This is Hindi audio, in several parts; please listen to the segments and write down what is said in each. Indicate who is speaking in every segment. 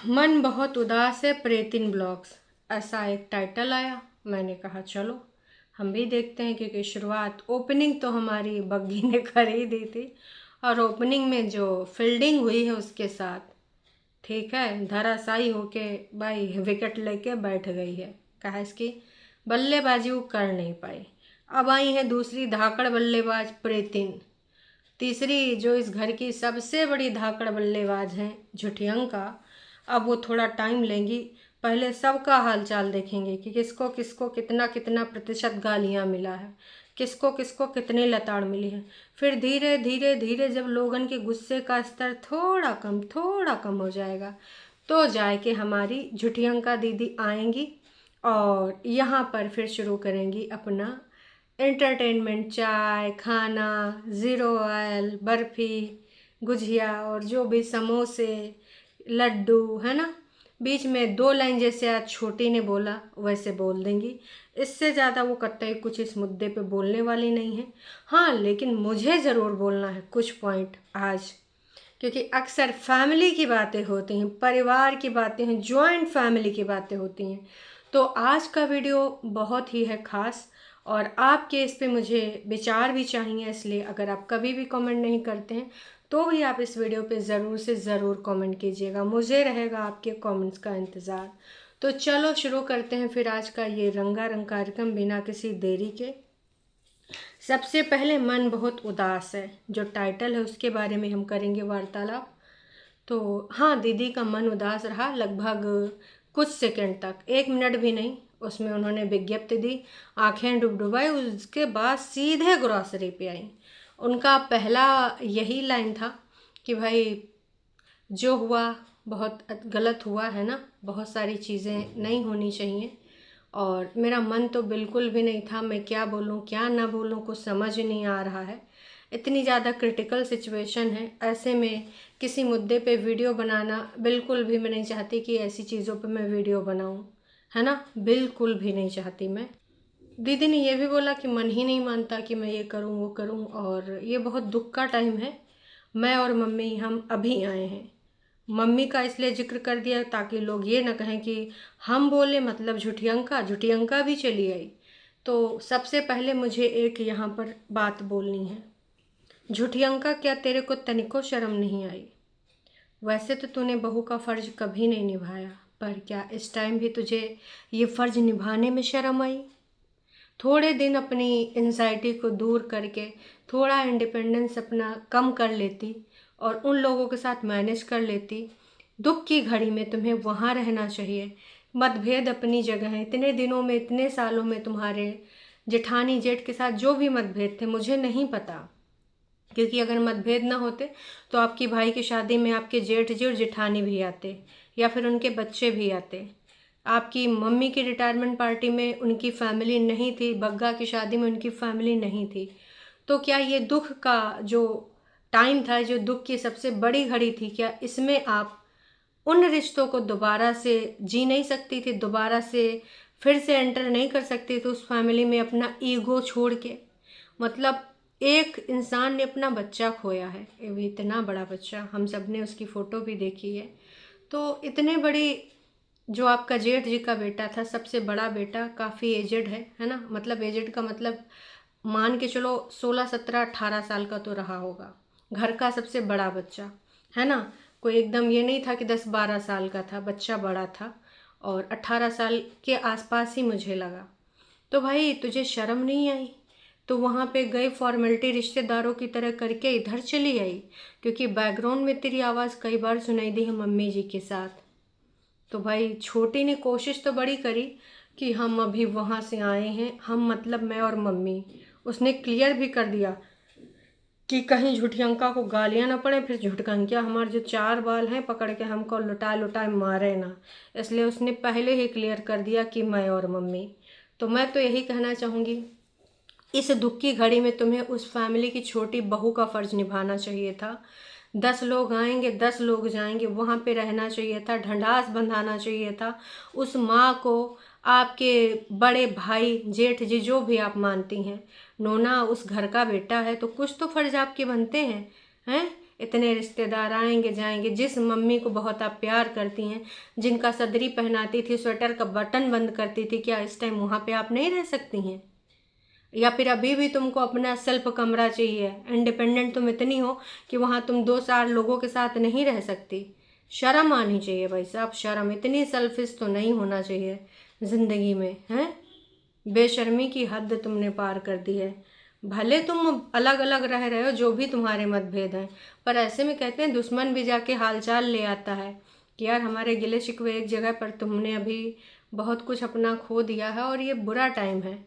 Speaker 1: मन बहुत उदास है, प्रेतिन ब्लॉग्स, ऐसा एक टाइटल आया। मैंने कहा चलो हम भी देखते हैं, क्योंकि शुरुआत ओपनिंग तो हमारी बग्गी ने कर ही दी थी। और ओपनिंग में जो फील्डिंग हुई है उसके साथ, ठीक है, धराशायी होके भाई विकेट लेके बैठ गई है। कहा इसकी बल्लेबाजी वो कर नहीं पाई। अब आई है दूसरी धाकड़ बल्लेबाज प्रेतिन। तीसरी जो इस घर की सबसे बड़ी धाकड़ बल्लेबाज हैं झुठियंका। अब वो थोड़ा टाइम लेंगी। पहले सबका हाल चाल देखेंगे कि किसको किसको कितना कितना प्रतिशत गालियाँ मिला है, किसको किसको कितनी लताड़ मिली है। फिर धीरे धीरे धीरे जब लोगन के गुस्से का स्तर थोड़ा कम हो जाएगा, तो जाके हमारी झुठियंका दीदी आएंगी और यहाँ पर फिर शुरू करेंगी अपना एंटरटेनमेंट। चाय खाना, ज़ीरो ऑयल, बर्फ़ी, गुजिया और जो भी समोसे, लड्डू, है ना। बीच में दो लाइन जैसे आज छोटी ने बोला वैसे बोल देंगी। इससे ज़्यादा वो कतई कुछ इस मुद्दे पे बोलने वाली नहीं है। हाँ, लेकिन मुझे ज़रूर बोलना है कुछ पॉइंट आज, क्योंकि अक्सर फैमिली की बातें होती हैं, परिवार की बातें हैं, जॉइंट फैमिली की बातें होती हैं। तो आज का वीडियो बहुत ही है ख़ास, और आपके इस पे मुझे विचार भी चाहिए। इसलिए अगर आप कभी भी कमेंट नहीं करते हैं तो भी आप इस वीडियो पे ज़रूर से ज़रूर कमेंट कीजिएगा। मुझे रहेगा आपके कमेंट्स का इंतज़ार। तो चलो शुरू करते हैं फिर आज का ये रंगारंग कार्यक्रम बिना किसी देरी के। सबसे पहले मन बहुत उदास है, जो टाइटल है उसके बारे में हम करेंगे वार्तालाप। तो हाँ, दीदी का मन उदास रहा लगभग कुछ सेकंड तक, 1 मिनट भी नहीं। उसमें उन्होंने विज्ञप्ति दी, आंखें डुबडुबाई, उसके बाद सीधे ग्रॉसरी पे आई। उनका पहला यही लाइन था कि भाई जो हुआ बहुत गलत हुआ है ना, बहुत सारी चीज़ें नहीं होनी चाहिए। और मेरा मन तो बिल्कुल भी नहीं था, मैं क्या बोलूँ क्या ना बोलूँ कुछ समझ नहीं आ रहा है। इतनी ज़्यादा क्रिटिकल सिचुएशन है, ऐसे में किसी मुद्दे पे वीडियो बनाना बिल्कुल भी मैं नहीं चाहती कि ऐसी चीज़ों पे मैं वीडियो बनाऊँ, है ना, बिल्कुल भी नहीं चाहती मैं। दीदी ने यह भी बोला कि मन ही नहीं मानता कि मैं ये करूँ वो करूँ, और ये बहुत दुख का टाइम है। मैं और मम्मी हम अभी आए हैं। मम्मी का इसलिए जिक्र कर दिया ताकि लोग ये ना कहें कि हम बोले मतलब झुठियंका झुठियंका भी चली आई। तो सबसे पहले मुझे एक यहाँ पर बात बोलनी है। झुठियंका, क्या तेरे को तनिको शर्म नहीं आई? वैसे तो तूने बहू का फ़र्ज कभी नहीं निभाया, पर क्या इस टाइम भी तुझे ये फ़र्ज निभाने में शर्म आई? थोड़े दिन अपनी एंजाइटी को दूर करके थोड़ा इंडिपेंडेंस अपना कम कर लेती और उन लोगों के साथ मैनेज कर लेती। दुख की घड़ी में तुम्हें वहाँ रहना चाहिए। मतभेद अपनी जगह है। इतने दिनों में, इतने सालों में तुम्हारे जेठानी जेठ के साथ जो भी मतभेद थे मुझे नहीं पता, क्योंकि अगर मतभेद ना होते तो आपकी भाई की शादी में आपके जेठ जी और जेठानी भी आते, या फिर उनके बच्चे भी आते। आपकी मम्मी की रिटायरमेंट पार्टी में उनकी फैमिली नहीं थी, बग्गा की शादी में उनकी फैमिली नहीं थी। तो क्या ये दुख का जो टाइम था, जो दुख की सबसे बड़ी घड़ी थी, क्या इसमें आप उन रिश्तों को दोबारा से जी नहीं सकती थी, दोबारा से फिर से एंटर नहीं कर सकती थी उस फैमिली में अपना ईगो छोड़ के? मतलब एक इंसान ने अपना बच्चा खोया है, ये भी इतना बड़ा बच्चा, हम सब ने उसकी फ़ोटो भी देखी है। तो इतने बड़ी, जो आपका जेठ जी का बेटा था, सबसे बड़ा बेटा, काफ़ी एजेड है ना, मतलब एजेड का मतलब मान के चलो 16 17 18 साल का तो रहा होगा। घर का सबसे बड़ा बच्चा, है ना। कोई एकदम ये नहीं था कि 10 12 साल का था, बच्चा बड़ा था, और 18 साल के आसपास ही मुझे लगा। तो भाई तुझे शर्म नहीं आई? तो वहाँ पे गए फॉर्मेलिटी रिश्तेदारों की तरह करके इधर चली आई, क्योंकि बैकग्राउंड में तेरी आवाज़ कई बार सुनाई दी है मम्मी जी के साथ। तो भाई छोटी ने कोशिश तो बड़ी करी कि हम अभी वहाँ से आए हैं, हम मतलब मैं और मम्मी। उसने क्लियर भी कर दिया कि कहीं झूठियंका को गालियाँ ना पड़े, फिर झूठकंकिया हमारे जो 4 बाल हैं पकड़ के हमको लुटाए लुटाए मारे ना। इसलिए उसने पहले ही क्लियर कर दिया कि मैं और मम्मी। तो मैं तो यही कहना चाहूँगी, इस दुख की घड़ी में तुम्हें उस फैमिली की छोटी बहू का फ़र्ज निभाना चाहिए था। 10 लोग आएंगे 10 लोग जाएंगे, वहाँ पे रहना चाहिए था, ढंढास बंधाना चाहिए था उस माँ को। आपके बड़े भाई जेठ जी जो भी आप मानती हैं, नोना उस घर का बेटा है, तो कुछ तो फ़र्ज आपके बनते हैं। इतने रिश्तेदार आएंगे जाएंगे। जिस मम्मी को बहुत आप प्यार करती हैं, जिनका सदरी पहनाती थी, स्वेटर का बटन बंद करती थी, क्या इस टाइम वहाँ पे आप नहीं रह सकती हैं? या फिर अभी भी तुमको अपना सेल्फ कमरा चाहिए? इंडिपेंडेंट तुम इतनी हो कि वहाँ तुम 2-4 लोगों के साथ नहीं रह सकती? शर्म आनी चाहिए भाई साहब, शर्म। इतनी सेल्फिश तो नहीं होना चाहिए ज़िंदगी में, हैं? बेशर्मी की हद तुमने पार कर दी है। भले तुम अलग अलग रह रहे हो, जो भी तुम्हारे मतभेद हैं, पर ऐसे में कहते हैं दुश्मन भी जाके हालचाल ले आता है कि यार हमारे गिले शिकवे एक जगह पर, तुमने अभी बहुत कुछ अपना खो दिया है और ये बुरा टाइम है।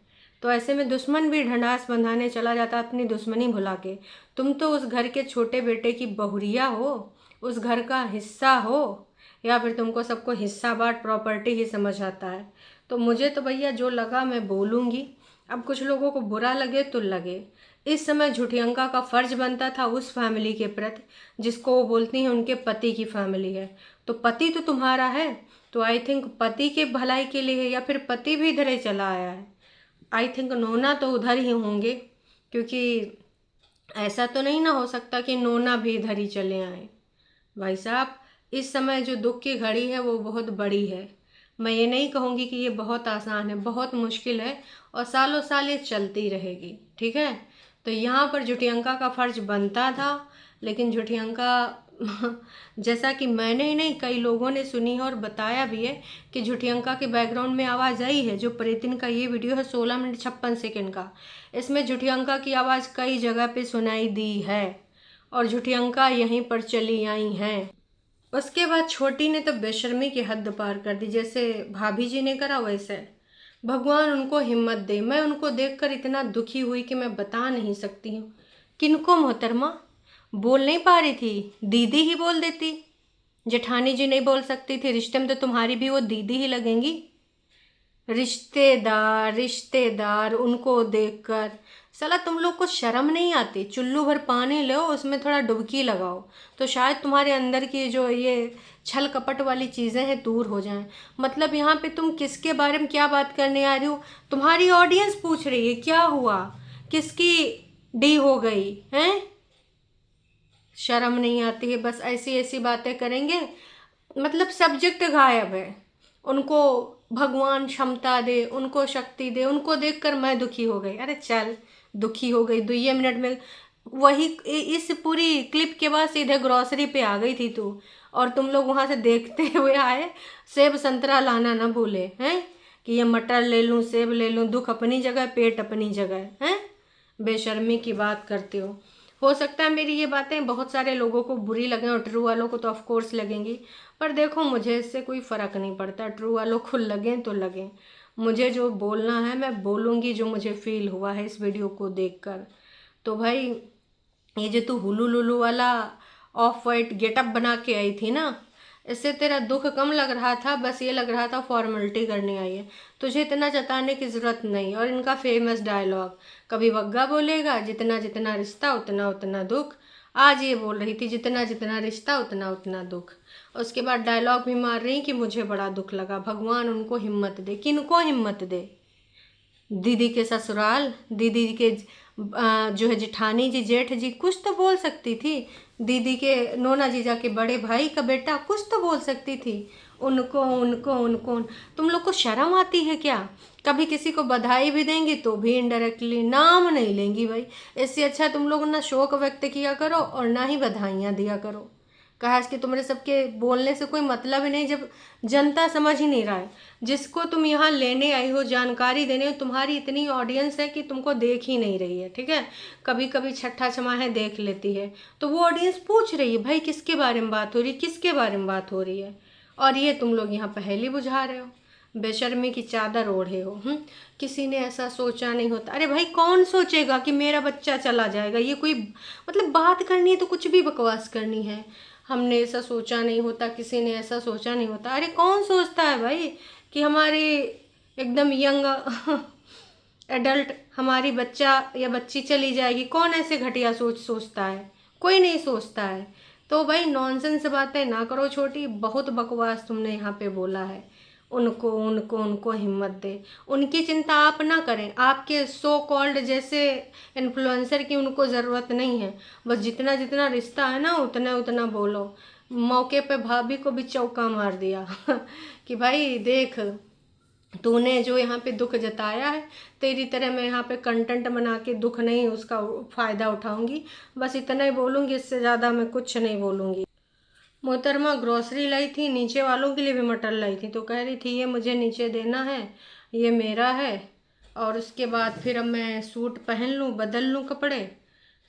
Speaker 1: तो ऐसे में दुश्मन भी ढंढास बंधाने चला जाता अपनी दुश्मनी भुला के। तुम तो उस घर के छोटे बेटे की बहुरिया हो, उस घर का हिस्सा हो, या फिर तुमको सबको हिस्सा बांट प्रॉपर्टी ही समझ आता है? तो मुझे तो भैया जो लगा मैं बोलूँगी। अब कुछ लोगों को बुरा लगे तो लगे। इस समय झूठियंका का फर्ज बनता था उस फैमिली के प्रति जिसको वो बोलती हैं उनके पति की फैमिली है। तो पति तो तुम्हारा है, तो आई थिंक पति के भलाई के लिए है, या फिर पति भी इधर ही चला आया है। आई थिंक नोना तो उधर ही होंगे, क्योंकि ऐसा तो नहीं ना हो सकता कि नोना भी इधर ही चले आए। भाई साहब, इस समय जो दुख की घड़ी है वो बहुत बड़ी है। मैं ये नहीं कहूँगी कि ये बहुत आसान है, बहुत मुश्किल है, और सालों साल ये चलती रहेगी, ठीक है? तो यहाँ पर झूठियंका का फर्ज बनता था, लेकिन झूठियंका जैसा कि मैंने ही नहीं कई लोगों ने सुनी है और बताया भी है कि झूठियंका के बैकग्राउंड में आवाज़ आई है। जो प्रेतिन का ये वीडियो है 16 मिनट 56 सेकेंड का, इसमें झूठियंका की आवाज़ कई जगह पे सुनाई दी है और झूठियंका यहीं पर चली आई हैं। उसके बाद छोटी ने तो बेशर्मी की हद पार कर दी, जैसे भाभी जी ने करा वैसे। भगवान उनको हिम्मत दे। मैं उनको देखकर इतना दुखी हुई कि मैं बता नहीं सकती हूँ। किनको मोहतरमा? बोल नहीं पा रही थी, दीदी ही बोल देती। जेठानी जी नहीं बोल सकती थी? रिश्ते में तो तुम्हारी भी वो दीदी ही लगेंगी। रिश्तेदार रिश्तेदार उनको देखकर साला तुम लोग को शर्म नहीं आती? चुल्लू भर पानी लो, उसमें थोड़ा डुबकी लगाओ, तो शायद तुम्हारे अंदर की जो ये छल कपट वाली चीज़ें हैं दूर हो जाएं। मतलब यहाँ पे तुम किसके बारे में क्या बात करने आ रही हो? तुम्हारी ऑडियंस पूछ रही है क्या हुआ, किसकी डी हो गई हैं? शर्म नहीं आती है? बस ऐसी ऐसी बातें करेंगे, मतलब सब्जेक्ट गायब है। उनको भगवान क्षमता दे, उनको शक्ति दे, उनको देखकर मैं दुखी हो गई। अरे चल, दुखी हो गई 2 मिनट में? वही इस पूरी क्लिप के बाद सीधे ग्रॉसरी पे आ गई थी तू, और तुम लोग वहाँ से देखते हुए आए। सेब संतरा लाना ना भूले हैं कि ये मटर ले लूँ, सेब ले लूँ। दुख अपनी जगह, पेट अपनी जगह हैं। बेशर्मी की बात करते हो सकता है मेरी ये बातें बहुत सारे लोगों को बुरी लगें, और ट्रू वालों को तो ऑफ कोर्स लगेंगी, पर देखो मुझे इससे कोई फ़र्क नहीं पड़ता। ट्रू वालों को लगें तो लगें, मुझे जो बोलना है मैं बोलूँगी, जो मुझे फील हुआ है इस वीडियो को देखकर। तो भाई, ये जो तू हुलू लुलू वाला ऑफ वाइट गेटअप बना के आई थी ना, इससे तेरा दुख कम लग रहा था। बस ये लग रहा था फॉर्मेलिटी करने आई है, तुझे इतना जताने की ज़रूरत नहीं। और इनका फेमस डायलॉग कभी वग्गा बोलेगा, जितना जितना रिश्ता उतना उतना दुख। आज ये बोल रही थी जितना जितना रिश्ता उतना उतना दुख। उसके बाद डायलॉग भी मार रही कि मुझे बड़ा दुख लगा। भगवान उनको हिम्मत दे। किनको हिम्मत दे? दीदी के ससुराल, दीदी के जो है जेठानी जी, जेठ जी, कुछ तो बोल सकती थी। दीदी के नोना जीजा के बड़े भाई का बेटा, कुछ तो बोल सकती थी। उनको उनको उनको तुम लोग को शर्म आती है क्या? कभी किसी को बधाई भी देंगी तो भी इनडायरेक्टली नाम नहीं लेंगी भाई। इससे अच्छा तुम लोग ना शोक व्यक्त किया करो और ना ही बधाइयाँ दिया करो। कहा कि तुम्हारे सबके बोलने से कोई मतलब ही नहीं, जब जनता समझ ही नहीं रहा है। जिसको तुम यहाँ लेने आई हो, जानकारी देने हो, तुम्हारी इतनी ऑडियंस है कि तुमको देख ही नहीं रही है, ठीक है? कभी कभी छठा छमाहे देख लेती है, तो वो ऑडियंस पूछ रही है भाई किसके बारे में बात हो रही है, किसके बारे में बात हो रही है, और ये तुम लोग यहाँ पहेली बुझा रहे हो, बेशर्मी की चादर ओढ़े हो। किसी ने ऐसा सोचा नहीं होता। अरे भाई, कौन सोचेगा कि मेरा बच्चा चला जाएगा? ये कोई मतलब बात करनी है तो कुछ भी बकवास करनी है। हमने ऐसा सोचा नहीं होता, किसी ने ऐसा सोचा नहीं होता। अरे कौन सोचता है भाई कि हमारी एकदम यंग एडल्ट हमारी बच्चा या बच्ची चली जाएगी? कौन ऐसे घटिया सोचता है? कोई नहीं सोचता है। तो भाई नॉनसेंस बातें ना करो छोटी, बहुत बकवास तुमने यहाँ पे बोला है। उनको उनको उनको हिम्मत दे। उनकी चिंता आप ना करें, आपके सो कॉल्ड जैसे इन्फ्लुएंसर की उनको ज़रूरत नहीं है। बस जितना जितना रिश्ता है ना उतना उतना बोलो। मौके पे भाभी को भी चौका मार दिया कि भाई देख, तूने जो यहाँ पे दुख जताया है, तेरी तरह मैं यहाँ पे कंटेंट बना के दुख नहीं उसका फ़ायदा उठाऊंगी। बस इतना ही बोलूँगी, इससे ज़्यादा मैं कुछ नहीं बोलूँगी। मोहतरमा ग्रोसरी लाई थी, नीचे वालों के लिए भी मटर लाई थी, तो कह रही थी ये मुझे नीचे देना है, ये मेरा है। और उसके बाद फिर अब मैं सूट पहन लूँ, बदल लूँ कपड़े।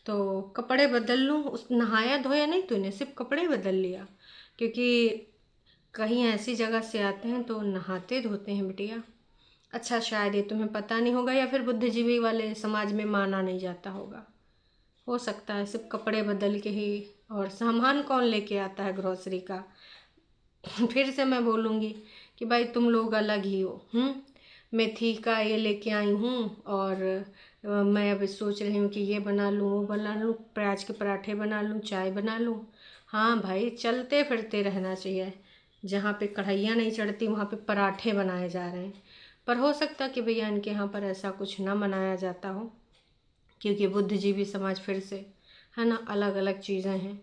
Speaker 1: तो कपड़े बदल लूँ, उस नहाया धोया नहीं तूने, सिर्फ कपड़े बदल लिया। क्योंकि कहीं ऐसी जगह से आते हैं तो नहाते धोते हैं बिटिया। अच्छा, शायद ये तुम्हें पता नहीं होगा या फिर बुद्धिजीवी वाले समाज में माना नहीं जाता होगा। हो सकता है सिर्फ कपड़े बदल के ही। और सामान कौन लेके आता है ग्रोसरी का? फिर से मैं बोलूँगी कि भाई तुम लोग अलग ही हो। मेथी का ये लेके आई हूँ, और मैं अभी सोच रही हूँ कि ये बना लूँ, वो बना लूँ, प्याज के पराठे बना लूँ, चाय बना लूँ। हाँ भाई, चलते फिरते रहना चाहिए। जहाँ पे कढ़ाइयाँ नहीं चढ़ती वहाँ पे पराठे बनाए जा रहे हैं। पर हो सकता है कि भैया इनके यहाँ पर ऐसा कुछ ना मनाया जाता हो, क्योंकि बुद्धिजीवी समाज फिर से है ना, अलग अलग चीज़ें हैं।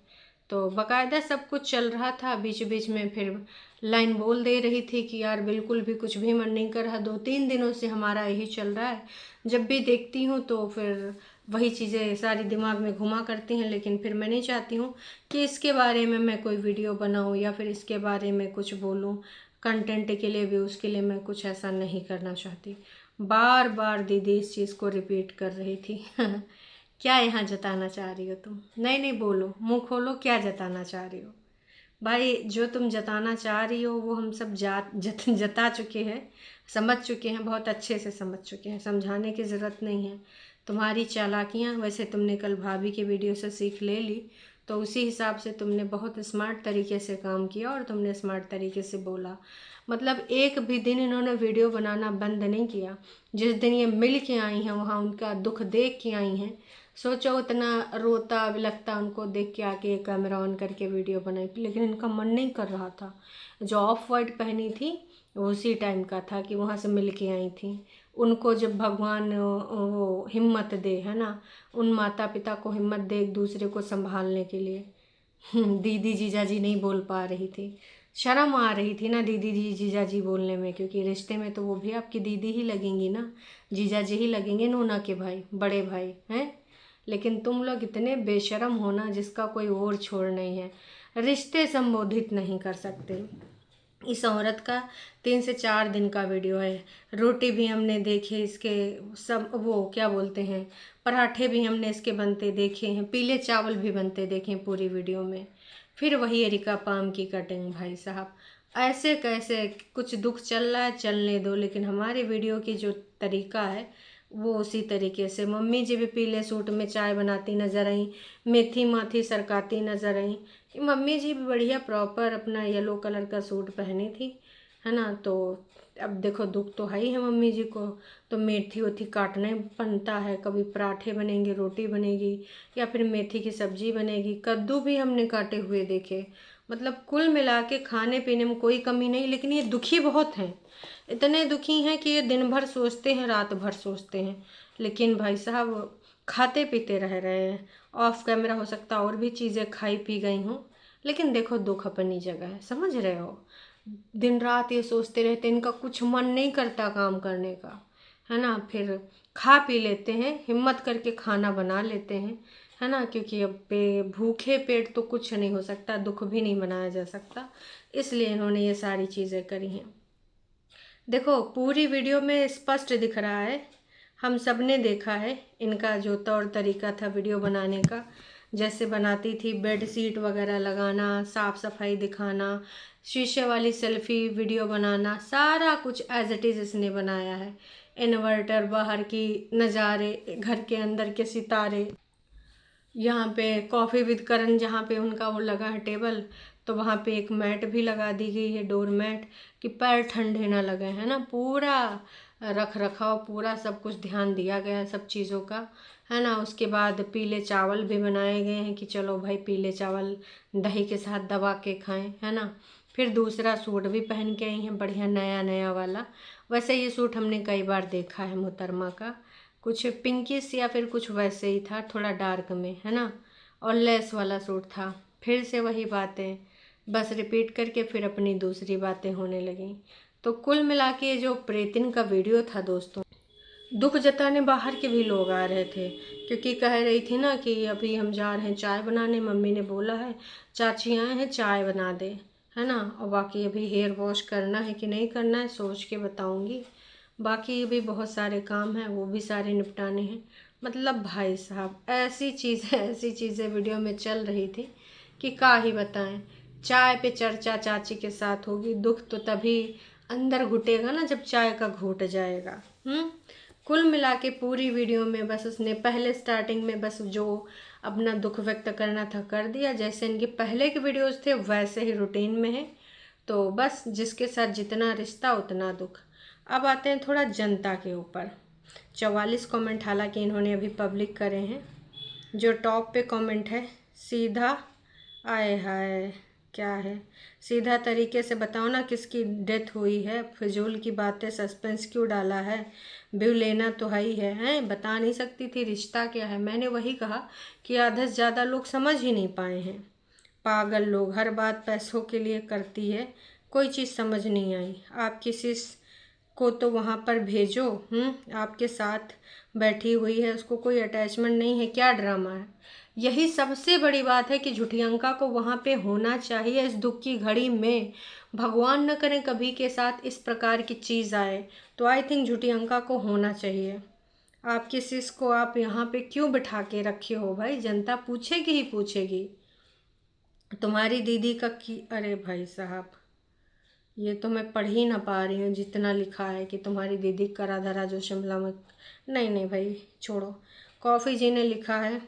Speaker 1: तो बाकायदा सब कुछ चल रहा था, बीच बीच में फिर लाइन बोल दे रही थी कि यार बिल्कुल भी कुछ भी मन नहीं कर रहा, 2-3 दिनों से हमारा यही चल रहा है। जब भी देखती हूँ तो फिर वही चीज़ें सारी दिमाग में घुमा करती हैं। लेकिन फिर मैं नहीं चाहती हूँ कि इसके बारे में मैं कोई वीडियो बनाऊँ या फिर इसके बारे में कुछ बोलूँ। कंटेंट के लिए, व्यूज़ के लिए मैं कुछ ऐसा नहीं करना चाहती। बार बार दीदी इस चीज़ को रिपीट कर रही थी क्या यहाँ जताना चाह रही हो तुम? नहीं नहीं, बोलो, मुंह खोलो, क्या जताना चाह रही हो? भाई जो तुम जताना चाह रही हो वो हम सब जता चुके हैं, समझ चुके हैं, बहुत अच्छे से समझ चुके हैं, समझाने की ज़रूरत नहीं है। तुम्हारी चालाकियाँ वैसे तुमने कल भाभी के वीडियो से सीख ले ली, तो उसी हिसाब से तुमने बहुत स्मार्ट तरीके से काम किया और तुमने स्मार्ट तरीके से बोला। मतलब एक भी दिन इन्होंने वीडियो बनाना बंद नहीं किया। जिस दिन ये मिल के आई हैं वहाँ उनका दुख देख के आई हैं, सोचो उतना रोता बिलखता उनको देख के आके कैमरा ऑन करके वीडियो बनाई। लेकिन इनका मन नहीं कर रहा था। जो ऑफ वाइट पहनी थी वो उसी टाइम का था कि वहाँ से मिल के आई थी। उनको जब भगवान वो हिम्मत दे, है ना, उन माता पिता को हिम्मत दे एक दूसरे को संभालने के लिए। दीदी जीजा जी नहीं बोल पा रही थी, शर्म आ रही थी ना दीदी जी जीजा जी बोलने में, क्योंकि रिश्ते में तो वो भी आपकी दीदी ही लगेंगी ना, जीजा जी ही लगेंगे, नूना के भाई, बड़े भाई हैं। लेकिन तुम लोग इतने बेशर्म हो ना जिसका कोई और छोड़ नहीं है, रिश्ते संबोधित नहीं कर सकते। इस औरत का 3 से 4 दिन का वीडियो है। रोटी भी हमने देखे इसके, सब वो क्या बोलते हैं, पराठे भी हमने इसके बनते देखे हैं, पीले चावल भी बनते देखे हैं पूरी वीडियो में। फिर वही एरिका पाम की कटिंग। भाई साहब ऐसे कैसे? कुछ दुख चल रहा है, चलने दो, लेकिन हमारे वीडियो की जो तरीका है वो उसी तरीके से। मम्मी जी भी पीले सूट में चाय बनाती नज़र आई, मेथी माथी सरकाती नज़र आई। मम्मी जी भी बढ़िया प्रॉपर अपना येलो कलर का सूट पहनी थी, है ना। तो अब देखो दुख तो है ही है मम्मी जी को, तो मेथी वेथी काटने बनता है, कभी पराठे बनेंगे, रोटी बनेगी, या फिर मेथी की सब्जी बनेगी, कद्दू भी हमने काटे हुए देखे। मतलब कुल मिला के खाने पीने में कोई कमी नहीं। लेकिन ये दुखी बहुत हैं, इतने दुखी हैं कि ये दिन भर सोचते हैं, रात भर सोचते हैं। लेकिन भाई साहब खाते पीते रह रहे हैं, ऑफ कैमरा हो सकता और भी चीज़ें खाई पी गई हूँ। लेकिन देखो दुख अपनी जगह है, समझ रहे हो। दिन रात ये सोचते रहते, इनका कुछ मन नहीं करता काम करने का, है ना। फिर खा पी लेते हैं, हिम्मत करके खाना बना लेते हैं, है ना। क्योंकि अब भूखे पेट तो कुछ नहीं हो सकता, दुख भी नहीं मनाया जा सकता, इसलिए इन्होंने ये सारी चीज़ें करी हैं। देखो पूरी वीडियो में स्पष्ट दिख रहा है, हम सब ने देखा है इनका जो तौर तरीका था वीडियो बनाने का। जैसे बनाती थी बेड शीट वगैरह लगाना, साफ़ सफाई दिखाना, शीशे वाली सेल्फी वीडियो बनाना, सारा कुछ एज इट इज़ इसने बनाया है। इन्वर्टर, बाहर की नज़ारे, घर के अंदर के सितारे, यहाँ पे कॉफ़ी विद करण जहाँ पे उनका वो लगा है टेबल, तो वहाँ पे एक मैट भी लगा दी गई है, डोर मैट, कि पैर ठंडे ना लगे, है ना। पूरा रख रखाव, पूरा सब कुछ ध्यान दिया गया है सब चीज़ों का, है ना। उसके बाद पीले चावल भी बनाए गए हैं कि चलो भाई पीले चावल दही के साथ दबा के खाएं, है ना। फिर दूसरा सूट भी पहन के आई हैं, बढ़िया नया नया वाला। वैसे ये सूट हमने कई बार देखा है मोहतरमा का, कुछ पिंकिश या फिर कुछ वैसे ही था, थोड़ा डार्क में, है ना, और लेस वाला सूट था। फिर से वही बातें बस रिपीट करके फिर अपनी दूसरी बातें होने लगीं। तो कुल मिला के जो प्रेतिन का वीडियो था दोस्तों, दुख जताने बाहर के भी लोग आ रहे थे, क्योंकि कह रही थी ना कि अभी हम जा रहे हैं चाय बनाने, मम्मी ने बोला है चाची आए हैं चाय बना दे, है ना। और बाकी अभी हेयर वॉश करना है कि नहीं करना है सोच के बताऊंगी। बाकी भी बहुत सारे काम हैं, वो भी सारे निपटाने हैं। मतलब भाई साहब ऐसी चीज़ें वीडियो में चल रही थी कि क्या ही बताएं। चाय पे चर्चा चाची के साथ होगी, दुख तो तभी अंदर घुटेगा ना जब चाय का घूट जाएगा। कुल मिला के पूरी वीडियो में बस उसने पहले स्टार्टिंग में बस जो अपना दुख व्यक्त करना था कर दिया, जैसे इनके पहले के वीडियोस थे वैसे ही रूटीन में है। तो बस जिसके साथ जितना रिश्ता उतना दुख। अब आते हैं थोड़ा जनता के ऊपर। 44 कमेंट हालांकि इन्होंने अभी पब्लिक करे हैं। जो टॉप पे कमेंट है, सीधा आए हाय क्या है, सीधा तरीके से बताओ ना किसकी डेथ हुई है, फिजूल की बातें, सस्पेंस क्यों डाला है, व्यू लेना तो है ही है, हैं बता नहीं सकती थी रिश्ता क्या है। मैंने वही कहा कि आधे से ज़्यादा लोग समझ ही नहीं पाए हैं। पागल लोग, हर बात पैसों के लिए करती है, कोई चीज़ समझ नहीं आई। आप किसी को तो वहाँ पर भेजो, आपके साथ बैठी हुई है, उसको कोई अटैचमेंट नहीं है, क्या ड्रामा है। यही सबसे बड़ी बात है कि झुटियंका को वहाँ पे होना चाहिए इस दुख की घड़ी में। भगवान न करे कभी के साथ इस प्रकार की चीज़ आए, तो आई थिंक झुटियंका को होना चाहिए। आप किस को आप यहाँ पे क्यों बिठा के रखे हो भाई, जनता पूछेगी ही पूछेगी। तुम्हारी दीदी का की, अरे भाई साहब ये तो मैं पढ़ ही ना पा रही हूँ, जितना लिखा है कि तुम्हारी दीदी करा धरा जो शिमला में। नहीं भाई छोड़ो। कॉफ़ी जी ने लिखा है,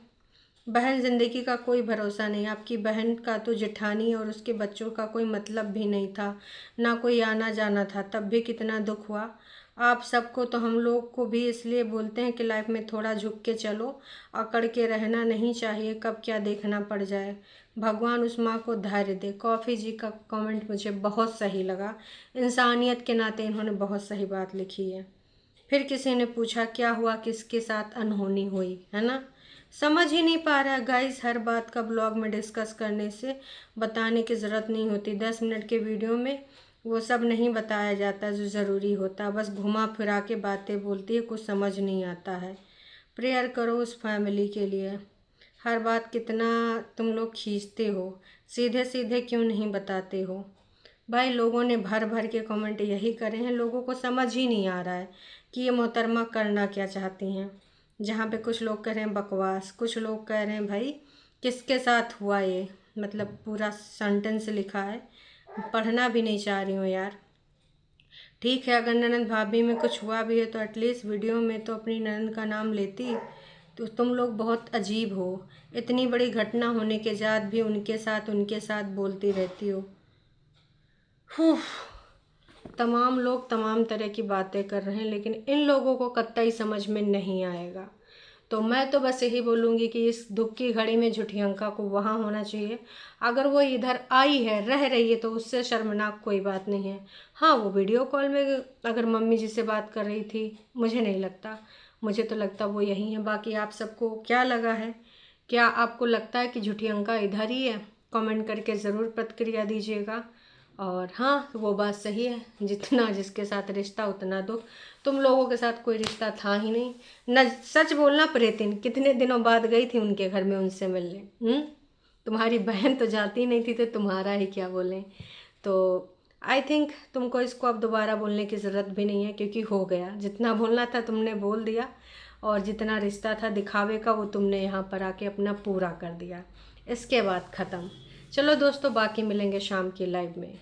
Speaker 1: बहन जिंदगी का कोई भरोसा नहीं, आपकी बहन का तो जेठानी और उसके बच्चों का कोई मतलब भी नहीं था, ना कोई आना जाना था, तब भी कितना दुख हुआ। आप सबको तो हम लोग को भी इसलिए बोलते हैं कि लाइफ में थोड़ा झुक के चलो, अकड़ के रहना नहीं चाहिए, कब क्या देखना पड़ जाए। भगवान उस माँ को धैर्य दे। कॉफ़ी जी का कमेंट मुझे बहुत सही लगा, इंसानियत के नाते इन्होंने बहुत सही बात लिखी है। फिर किसी ने पूछा क्या हुआ, किसके साथ अनहोनी हुई, है ना। समझ ही नहीं पा रहा है गाइस, हर बात का ब्लॉग में डिस्कस करने से बताने की ज़रूरत नहीं होती। 10 मिनट के वीडियो में वो सब नहीं बताया जाता जो ज़रूरी होता, बस घुमा फिरा के बातें बोलती है, कुछ समझ नहीं आता है। प्रेयर करो उस फैमिली के लिए। हर बात कितना तुम लोग खींचते हो, सीधे सीधे क्यों नहीं बताते हो भाई। लोगों ने भर भर के कमेंट यही करे हैं, लोगों को समझ ही नहीं आ रहा है कि ये मोहतरमा करना क्या चाहती हैं। जहाँ पे कुछ लोग कह रहे हैं बकवास, कुछ लोग कह रहे हैं भाई किसके साथ हुआ ये, मतलब पूरा सेंटेंस लिखा है, पढ़ना भी नहीं चाह रही हूँ यार। ठीक है अगर ननद भाभी में कुछ हुआ भी है तो एटलीस्ट वीडियो में तो अपनी ननद का नाम लेती। तो तुम लोग बहुत अजीब हो, इतनी बड़ी घटना होने के बाद भी उनके साथ बोलती रहती हो। तमाम लोग तमाम तरह की बातें कर रहे हैं, लेकिन इन लोगों को कतई समझ में नहीं आएगा। तो मैं तो बस यही बोलूँगी कि इस दुख की घड़ी में झुटियंका को वहाँ होना चाहिए। अगर वो इधर आई है, रह रही है, तो उससे शर्मनाक कोई बात नहीं है। हाँ वो वीडियो कॉल में अगर मम्मी जी से बात कर रही थी, मुझे नहीं लगता, मुझे तो लगता वो यहीं है। बाकी आप सबको क्या लगा है, क्या आपको लगता है कि झुटियंका इधर ही है? कमेंट करके ज़रूर प्रतिक्रिया दीजिएगा। और हाँ वो बात सही है, जितना जिसके साथ रिश्ता उतना दुख। तुम लोगों के साथ कोई रिश्ता था ही नहीं न। सच बोलना प्रेतिन कितने दिनों बाद गई थी उनके घर में उनसे मिलने। तुम्हारी बहन तो जाती नहीं थी, तो तुम्हारा ही क्या बोलें। तो आई थिंक तुमको इसको अब दोबारा बोलने की ज़रूरत भी नहीं है, क्योंकि हो गया, जितना बोलना था तुमने बोल दिया, और जितना रिश्ता था दिखावे का वो तुमने यहाँ पर आके अपना पूरा कर दिया। इसके बाद ख़त्म। चलो दोस्तों बाकी मिलेंगे शाम की लाइव में।